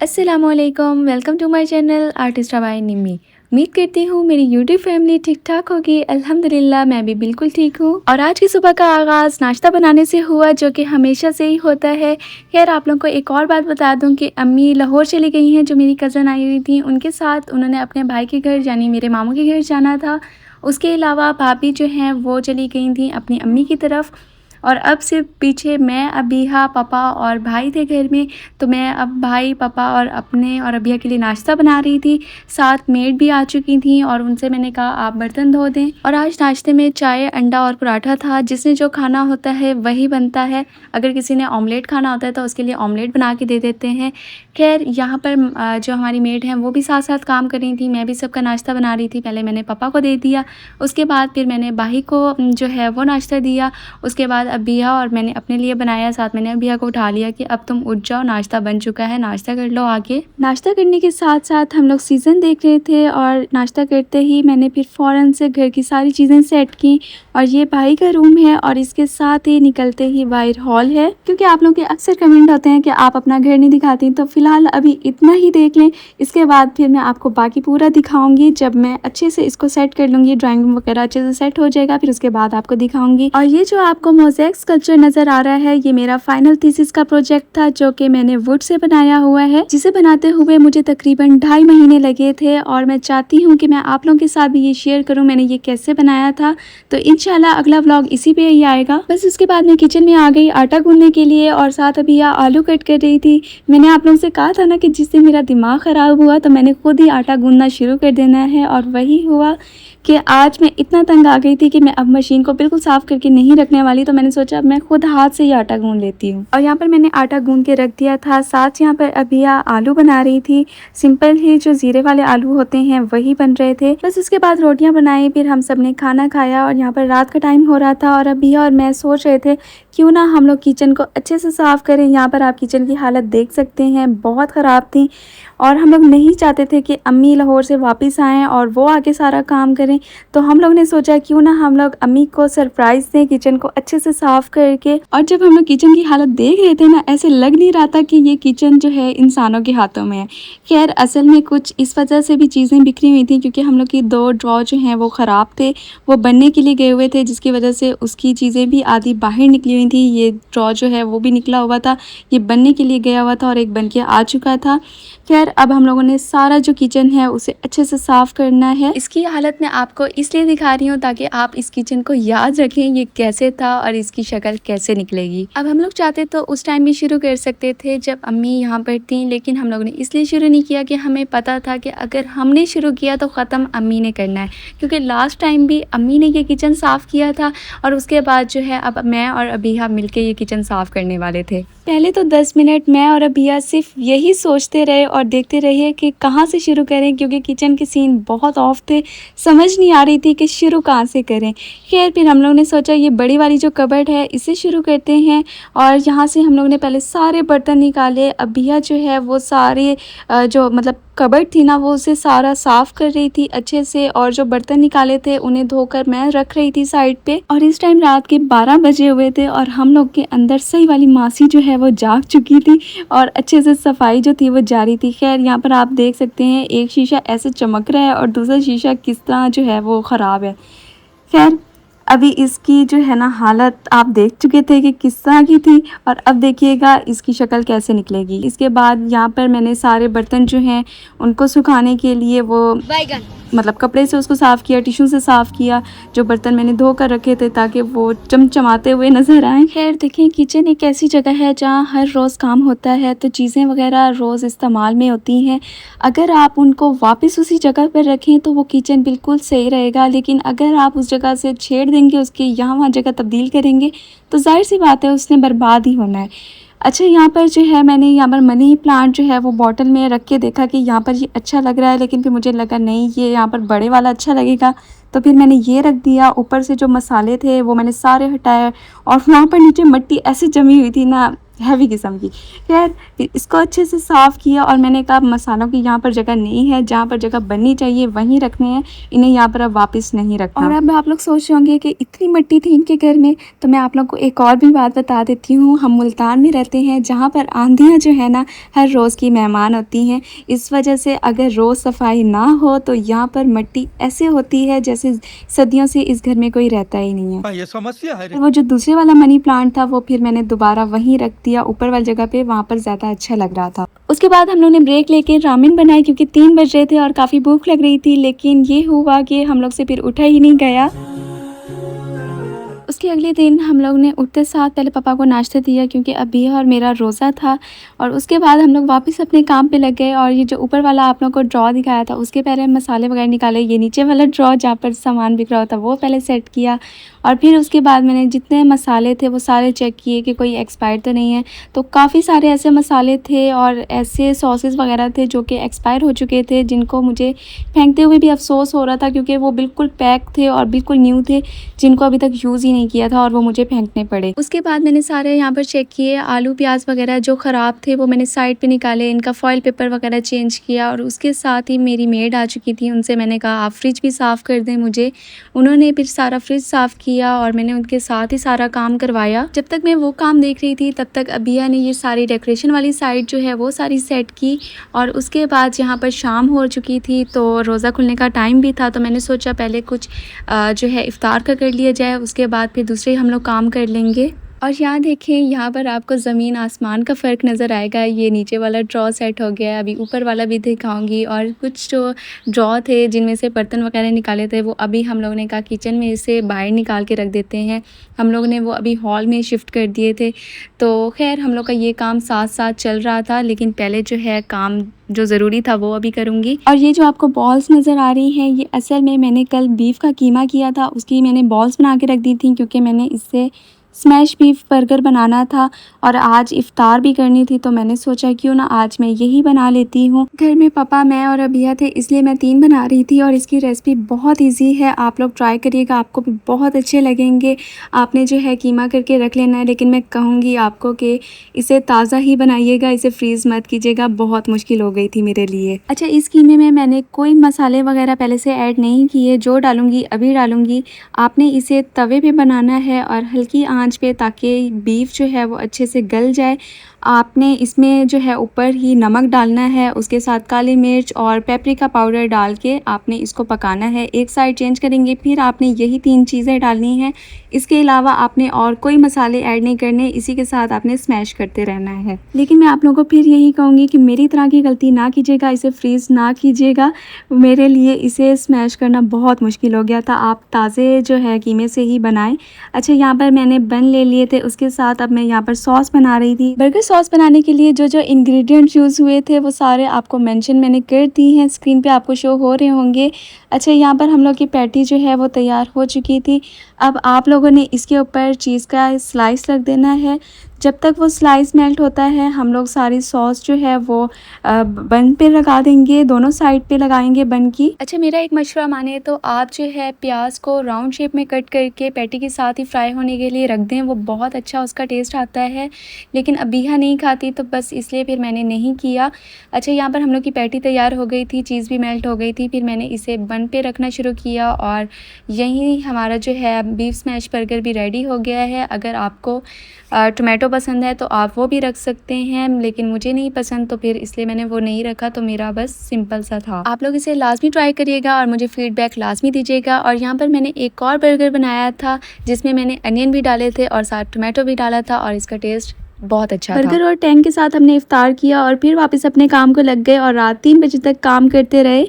अस्सलामुअलैकुम, welcome to my channel artist by Nimmi. उम्मीद करती हूँ मेरी यूट्यूब फैमिली ठीक ठाक होगी। अल्हम्दुलिल्लाह मैं भी बिल्कुल ठीक हूँ। और आज की सुबह का आगाज़ नाश्ता बनाने से हुआ, जो कि हमेशा से ही होता है। खैर, आप लोगों को एक और बात बता दूँ कि अम्मी लाहौर चली गई हैं, जो मेरी कज़न आई हुई थी उनके साथ। उन्होंने अपने भाई के घर यानी मेरे मामू के घर जाना था। उसके अलावा भाभी जो हैं वो चली गई थी अपनी अम्मी की तरफ, और अब सिर्फ पीछे मैं, अबीहा, पापा और भाई थे घर में। तो मैं अब भाई, पापा और अपने और अबीहा के लिए नाश्ता बना रही थी। साथ मेड भी आ चुकी थी और उनसे मैंने कहा आप बर्तन धो दें। और आज नाश्ते में चाय, अंडा और पराठा था। जिसने जो खाना होता है वही बनता है। अगर किसी ने ऑमलेट खाना होता है तो उसके लिए ऑमलेट बना के दे देते हैं। खैर, यहाँ पर जो हमारी मेड हैं वो भी साथ साथ काम कर रही थी। मैं भी सबका नाश्ता बना रही थी। पहले मैंने पापा को दे दिया, उसके बाद फिर मैंने भाई को जो है वो नाश्ता दिया। उसके बाद अबीहा और मैंने अपने लिए बनाया। साथ मैंने अबीहा को उठा लिया कि अब तुम उठ जाओ, नाश्ता बन चुका है, नाश्ता कर लो आके। नाश्ता करने के साथ साथ हम लोग सीज़न देख रहे थे, और नाश्ता करते ही मैंने फिर फ़ौरन से घर की सारी चीज़ें सेट की। और ये भाई का रूम है, और इसके साथ ही निकलते ही बाहर हॉल है। क्योंकि आप लोग के अक्सर कमेंट होते हैं कि आप अपना घर नहीं दिखाती, तो फ़िलहाल अभी इतना ही देख लें। इसके बाद फिर मैं आपको बाकी पूरा दिखाऊंगी जब मैं अच्छे से इसको सेट कर लूँगी। ड्राइंग रूम वगैरह अच्छे से सेट हो जाएगा, फिर उसके बाद आपको दिखाऊंगी। और ये जो आपको मोज़ेक स्कल्पचर नज़र आ रहा है, ये मेरा फाइनल थीसिस का प्रोजेक्ट था, जो कि मैंने वुड से बनाया हुआ है, जिसे बनाते हुए मुझे तकरीबन 2.5 महीने लगे थे। और मैं चाहती हूँ कि मैं आप लोगों के साथ भी ये शेयर करूँ मैंने ये कैसे बनाया था। तो इंशाल्लाह अगला व्लॉग इसी पे ही आएगा। बस उसके बाद मैं किचन में आ गई आटा गूंदने के लिए, और साथ अभी आलू कट कर रही थी। मैंने आप लोगों से कहा था ना कि जिस दिन मेरा दिमाग ख़राब हुआ तो मैंने खुद ही आटा गूंदना शुरू कर देना है, और वही हुआ कि आज मैं इतना तंग आ गई थी कि मैं अब मशीन को बिल्कुल साफ़ करके नहीं रखने वाली। तो मैंने सोचा अब मैं खुद हाथ से ही आटा गूंद लेती हूँ। और यहाँ पर मैंने आटा गूंद के रख दिया था। साथ यहाँ पर अबीहा आलू बना रही थी। सिंपल ही जो ज़ीरे वाले आलू होते हैं वही बन रहे थे। बस उसके बाद रोटियाँ बनाई, फिर हम सब ने खाना खाया। और यहाँ पर रात का टाइम हो रहा था, और अबीहा और मैं सोच रहे थे क्यों ना हम लोग किचन को अच्छे से साफ़ करें। यहाँ पर आप किचन की हालत देख सकते हैं, बहुत ख़राब थी। और हम लोग नहीं चाहते थे कि अम्मी लाहौर से वापस आएँ और वो आके सारा काम करें। तो हम लोग ने सोचा क्यों ना हम लोग अम्मी को सरप्राइज़ दें किचन को अच्छे से साफ़ करके। और जब हम लोग किचन की हालत देख रहे थे ना, ऐसे लग नहीं रहा था कि ये किचन जो है इंसानों के हाथों में है। खैर, असल में कुछ इस वजह से भी चीज़ें बिखरी हुई थी, क्योंकि हम लोग की 2 ड्रॉ जो हैं वो ख़राब थे, वो बनने के लिए गए हुए थे, जिसकी वजह से उसकी चीज़ें भी आधी बाहर निकली हुई थी। ये ड्रॉ जो है वो भी निकला हुआ था, ये बनने के लिए गया हुआ था, और एक बन के आ चुका था। खैर, अब हम लोगों ने सारा जो किचन है उसे अच्छे से साफ़ करना है। इसकी हालत मैं आपको इसलिए दिखा रही हूँ ताकि आप इस किचन को याद रखें ये कैसे था और इसकी शक्ल कैसे निकलेगी। अब हम लोग चाहते तो उस टाइम भी शुरू कर सकते थे जब अम्मी यहाँ पर थी, लेकिन हम लोगों ने इसलिए शुरू नहीं किया कि हमें पता था कि अगर हमने शुरू किया तो ख़त्म अम्मी ने करना है। क्योंकि लास्ट टाइम भी अम्मी ने ये किचन साफ़ किया था, और उसके बाद जो है अब मैं और अबीहा मिलके ये किचन साफ़ करने वाले थे। पहले तो 10 मिनट मैं और अबीहा सिर्फ यही सोचते रहे और देखते रहे कि कहाँ से शुरू करें, क्योंकि किचन के सीन बहुत ऑफ थे, समझ नहीं आ रही थी कि शुरू कहाँ से करें। खैर, फिर हम लोग ने सोचा ये बड़ी वाली जो कबर्ड है इसे शुरू करते हैं। और यहाँ से हम लोग ने पहले सारे बर्तन निकाले। अबीहा जो है वो सारे जो मतलब कबर्ड थी ना, वो उसे सारा साफ़ कर रही थी अच्छे से, और जो बर्तन निकाले थे उन्हें धोकर मैं रख रही थी साइड पे। और इस टाइम रात के 12 बजे हुए थे, और हम लोग के अंदर सही वाली मासी जो है वो जाग चुकी थी, और अच्छे से सफाई जो थी वो जारी थी। खैर, यहाँ पर आप देख सकते हैं एक शीशा ऐसे चमक रहा है और दूसरा शीशा किस तरह जो है वो ख़राब है। खैर, अभी इसकी जो है ना हालत आप देख चुके थे कि किस तरह की थी, और अब देखिएगा इसकी शक्ल कैसे निकलेगी। इसके बाद यहाँ पर मैंने सारे बर्तन जो हैं उनको सुखाने के लिए वो मतलब कपड़े से उसको साफ़ किया, टिश्यू से साफ़ किया, जो बर्तन मैंने धो कर रखे थे ताकि वो चमचमाते हुए नज़र आएँ। खैर, देखें किचन एक ऐसी जगह है जहाँ हर रोज़ काम होता है, तो चीज़ें वगैरह रोज़ इस्तेमाल में होती हैं। अगर आप उनको वापस उसी जगह पर रखें तो वो किचन बिल्कुल सही रहेगा, लेकिन अगर आप उस जगह से छेड़ देंगे, उसके यहाँ वहाँ जगह तब्दील करेंगे, तो जाहिर सी बात है उसने बर्बाद ही होना है। अच्छा, यहाँ पर जो है मैंने यहाँ पर मनी प्लांट जो है वो बॉटल में रख के देखा कि यहाँ पर ये अच्छा लग रहा है, लेकिन फिर मुझे लगा नहीं ये यहाँ पर बड़े वाला अच्छा लगेगा, तो फिर मैंने ये रख दिया। ऊपर से जो मसाले थे वो मैंने सारे हटाए और वहाँ पर नीचे मिट्टी ऐसे जमी हुई थी ना, हैवी किस्म की। खैर फिर इसको अच्छे से साफ़ किया और मैंने कहा मसालों की यहाँ पर जगह नहीं है, जहाँ पर जगह बननी चाहिए वहीं रखने हैं, इन्हें यहाँ पर अब वापस नहीं रखना। और अब आप लोग सोच रहे होंगे कि इतनी मिट्टी थी इनके घर में, तो मैं आप लोग को एक और भी बात बता देती हूँ। हम मुल्तान में रहते हैं जहाँ पर आंधियाँ जो है ना हर रोज़ की मेहमान होती हैं। इस वजह से अगर रोज़ सफाई ना हो तो यहाँ पर मिट्टी ऐसे होती है जैसे सदियों से इस घर में कोई रहता ही नहीं है। हाँ, ये समस्या है रे। वो जो दूसरे वाला मनी प्लांट था वो फिर मैंने दोबारा वहीं रख दिया ऊपर वाली जगह पे, वहाँ पर ज़्यादा अच्छा लग रहा था। उसके बाद हम लोग ने ब्रेक लेके रामेन बनाए क्योंकि 3 बज रहे थे और काफ़ी भूख लग रही थी, लेकिन ये हुआ कि हम लोग से फिर उठा ही नहीं गया। उसके अगले दिन हम लोग ने उठते साथ पहले पापा को नाश्ता दिया क्योंकि अभी और मेरा रोज़ा था, और उसके बाद हम लोग वापस अपने काम पे लग गए। और ये जो ऊपर वाला आप लोग को ड्रॉ दिखाया था उसके पहले मसाले वगैरह निकाले, ये नीचे वाला ड्रॉ जहाँ पर सामान बिखरा हुआ था वो पहले सेट किया, और फिर उसके बाद मैंने जितने मसाले थे वो सारे चेक किए कि कोई एक्सपायर तो नहीं है। तो काफ़ी सारे ऐसे मसाले थे और ऐसे सॉसेस वगैरह थे जो कि एक्सपायर हो चुके थे, जिनको मुझे फेंकते हुए भी अफसोस हो रहा था क्योंकि वो बिल्कुल पैक थे और बिल्कुल न्यू थे, जिनको अभी तक यूज़ ही नहीं किया था और वो मुझे फेंकने पड़े। उसके बाद मैंने सारे यहाँ पर चेक किए, आलू प्याज वगैरह जो ख़राब थे वो मैंने साइड पे निकाले, इनका फॉइल पेपर वगैरह चेंज किया। और उसके साथ ही मेरी मेड आ चुकी थी, उनसे मैंने कहा आप फ्रिज भी साफ़ कर दें मुझे। उन्होंने फिर सारा फ्रिज साफ़ किया और मैंने उनके साथ ही सारा काम करवाया। जब तक मैं वो काम देख रही थी तब तक अबिया ने ये सारी डेकोरेशन वाली साइड जो है वो सारी सेट की। और उसके बाद यहाँ पर शाम हो चुकी थी तो रोज़ा खुलने का टाइम भी था, तो मैंने सोचा पहले कुछ जो है इफ्तार का कर लिया जाए, उसके बाद फिर दूसरे हम लोग काम कर लेंगे। और यहाँ देखें, यहाँ पर आपको ज़मीन आसमान का फ़र्क नज़र आएगा। ये नीचे वाला ड्रॉ सेट हो गया है, अभी ऊपर वाला भी दिखाऊंगी। और कुछ जो ड्रॉ थे जिनमें से बर्तन वगैरह निकाले थे वो अभी हम लोग ने कहा किचन में इसे बाहर निकाल के रख देते हैं। हम लोग ने वो अभी हॉल में शिफ्ट कर दिए थे। तो खैर हम लोग का ये काम साथ साथ चल रहा था, लेकिन पहले जो है काम जो ज़रूरी था वो अभी करूँगी। और ये जो आपको बॉल्स नज़र आ रही हैं ये असल में मैंने कल बीफ का कीमा किया था, उसकी मैंने बॉल्स बना के रख दी थी क्योंकि मैंने इससे स्मैश बीफ बर्गर बनाना था और आज इफ़्तार भी करनी थी, तो मैंने सोचा क्यों ना आज मैं यही बना लेती हूँ। घर में पापा, मैं और अबिया थे इसलिए मैं 3 बना रही थी और इसकी रेसिपी बहुत इजी है, आप लोग ट्राई करिएगा, आपको भी बहुत अच्छे लगेंगे। आपने जो है कीमा करके रख लेना है, लेकिन मैं कहूँगी आपको कि इसे ताज़ा ही बनाइएगा, इसे फ्रीज़ मत कीजिएगा, बहुत मुश्किल हो गई थी मेरे लिए। अच्छा, इस कीमे में मैंने कोई मसाले वगैरह पहले से ऐड नहीं किए, जो डालूँगी अभी डालूँगी। आपने इसे तवे पे बनाना है और हल्की आंच पे, ताकि बीफ जो है वो अच्छे से गल जाए। आपने इसमें जो है ऊपर ही नमक डालना है, उसके साथ काली मिर्च और पेपरिका पाउडर डाल के आपने इसको पकाना है। एक साइड चेंज करेंगे, फिर आपने यही 3 चीज़ें डालनी हैं। इसके अलावा आपने और कोई मसाले ऐड नहीं करने, इसी के साथ आपने स्मैश करते रहना है। लेकिन मैं आप लोगों को फिर यही कहूँगी कि मेरी तरह की गलती ना कीजिएगा, इसे फ्रीज़ ना कीजिएगा। मेरे लिए इसे स्मैश करना बहुत मुश्किल हो गया था, आप ताज़े जो है कीमे से ही बनाएं। अच्छा, यहाँ पर मैंने बन ले लिए थे, उसके साथ अब मैं यहाँ पर सॉस बना रही थी। बर्गर सॉस बनाने के लिए जो जो इंग्रेडिएंट्स यूज़ हुए थे वो सारे आपको मेंशन मैंने कर दी हैं, स्क्रीन पे आपको शो हो रहे होंगे। अच्छा, यहाँ पर हम लोग की पैटी जो है वो तैयार हो चुकी थी। अब आप लोगों ने इसके ऊपर चीज़ का स्लाइस रख देना है। जब तक वो स्लाइस मेल्ट होता है हम लोग सारी सॉस जो है वो बन पे लगा देंगे, दोनों साइड पे लगाएंगे बन की। अच्छा, मेरा एक मशवरा माने तो आप जो है प्याज को राउंड शेप में कट करके पैटी के साथ ही फ्राई होने के लिए रख दें, वो बहुत अच्छा उसका टेस्ट आता है। लेकिन अबिया नहीं खाती तो बस इसलिए फिर मैंने नहीं किया। अच्छा, यहाँ पर हम लोग की पैटी तैयार हो गई थी, चीज़ भी मेल्ट हो गई थी, फिर मैंने इसे बन पे रखना शुरू किया और यही हमारा जो है बीफ स्मैश बर्गर भी रेडी हो गया है। अगर आपको टोमेटो पसंद है तो आप वो भी रख सकते हैं, लेकिन मुझे नहीं पसंद तो फिर इसलिए मैंने वो नहीं रखा, तो मेरा बस सिंपल सा था। आप लोग इसे लाजमी ट्राई करिएगा और मुझे फीडबैक लाजमी दीजिएगा। और यहाँ पर मैंने एक और बर्गर बनाया था जिसमें मैंने अनियन भी डाले थे और साथ टोमेटो भी डाला था और इसका टेस्ट बहुत अच्छा था। बर्गर और टैंग के साथ हमने इफ्तार किया और फिर वापस अपने काम को लग गए और रात 3 बजे तक काम करते रहे।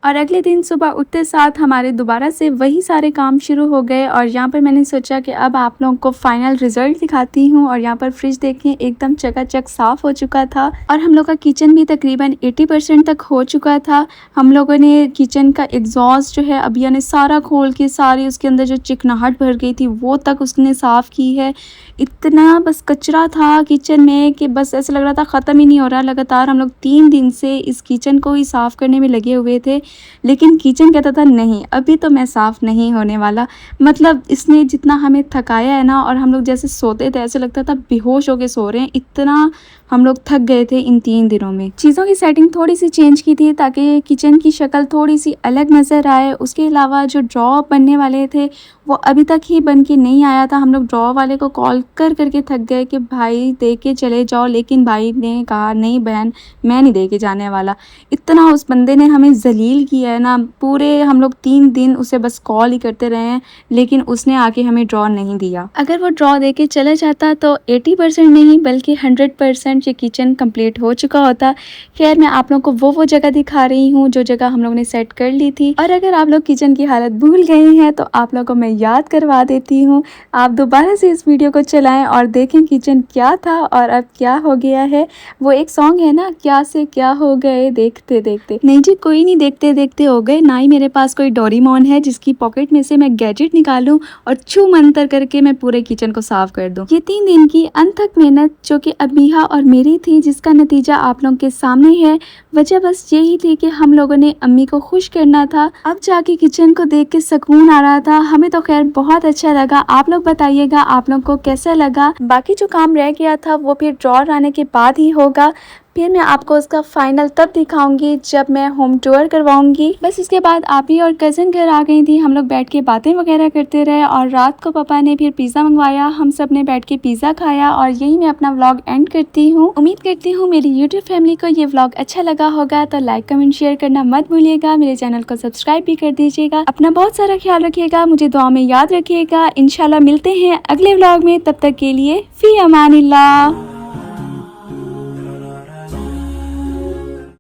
और अगले दिन सुबह उठते साथ हमारे दोबारा से वही सारे काम शुरू हो गए। और यहाँ पर मैंने सोचा कि अब आप लोगों को फाइनल रिजल्ट दिखाती हूँ। और यहाँ पर फ्रिज देखिए एकदम चकाचक साफ हो चुका था और हम लोग का किचन भी तकरीबन 80% तक हो चुका था। हम लोगों ने किचन का एग्जॉस्ट जो है अभिया ने सारा खोल के सारी उसके अंदर जो चिकनाहट भर गई थी वो तक उसने साफ़ की है। इतना बस कचरा था किचन में कि बस ऐसा लग रहा था ख़त्म ही नहीं हो रहा। लगातार हम लोग 3 दिन से इस किचन को ही साफ़ करने में लगे हुए थे, लेकिन किचन कहता था नहीं अभी तो मैं साफ़ नहीं होने वाला। मतलब इसने जितना हमें थकाया है ना, और हम लोग जैसे सोते थे ऐसे लगता था बेहोश होके सो रहे हैं, इतना हम लोग थक गए थे इन 3 दिनों में। चीज़ों की सेटिंग थोड़ी सी चेंज की थी ताकि किचन की शक्ल थोड़ी सी अलग नज़र आए। उसके अलावा जो ड्रॉ बनने वाले थे वो अभी तक ही बन के नहीं आया था। हम लोग ड्रॉ वाले को कॉल कर करके थक गए कि भाई दे के चले जाओ, लेकिन भाई ने कहा नहीं बहन मैं नहीं दे के जाने वाला। इतना उस बंदे ने हमें जलील किया है ना, पूरे हम लोग 3 दिन उसे बस कॉल ही करते रहे हैं, लेकिन उसने आके हमें ड्रॉ नहीं दिया। अगर वो ड्रॉ दे के चले जाता तो 80% नहीं बल्कि 100% ये किचन कंप्लीट हो चुका होता। खैर मैं आप लोगों को वो जगह दिखा रही हूँ जो जगह हम लोग ने सेट कर ली थी। और अगर आप लोग किचन की हालत भूल गए हैं तो आप लोगों को मैं याद करवा देती हूँ। आप दोबारा से इस वीडियो को चलाएं और देखें किचन क्या था और अब क्या हो गया है। वो एक सॉन्ग है ना, क्या से क्या हो गए देखते देखते। नहीं जी कोई नहीं देखते देखते हो गए, ना ही मेरे पास कोई डोरेमोन है जिसकी पॉकेट में से मैं गैजेट निकालूं और छू मंतर करके मैं पूरे किचन को साफ कर दूं। ये 3 दिन की अनथक मेहनत जो कि अबीहा और मेरी थी, जिसका नतीजा आप लोगों के सामने है। वजह बस यही थी कि हम लोगों ने अम्मी को खुश करना था। अब जाके किचन को देख के सुकून आ रहा था। हमें तो खैर बहुत अच्छा लगा। आप लोग बताइएगा आप लोग को कैसा लगा। बाकी जो काम रह गया था वो फिर ड्रॉर आने के बाद ही होगा। फिर मैं आपको उसका फाइनल तब दिखाऊंगी जब मैं होम टूर करवाऊंगी। बस इसके बाद आप ही और कज़न घर आ गई थी। हम लोग बैठ के बातें वगैरह करते रहे और रात को पापा ने फिर पिज़्ज़ा मंगवाया। हम सब ने बैठ के पिज़्ज़ा खाया और यही मैं अपना व्लॉग एंड करती हूँ। उम्मीद करती हूँ मेरी यूट्यूब फैमिली को ये व्लॉग अच्छा लगा होगा, तो लाइक कमेंट शेयर करना मत भूलिएगा। मेरे चैनल को सब्सक्राइब भी कर दीजिएगा। अपना बहुत सारा ख्याल रखिएगा, मुझे दुआ में याद रखिएगा। इंशाल्लाह मिलते हैं अगले व्लॉग में, तब तक के लिए फी अमानिल्लाह।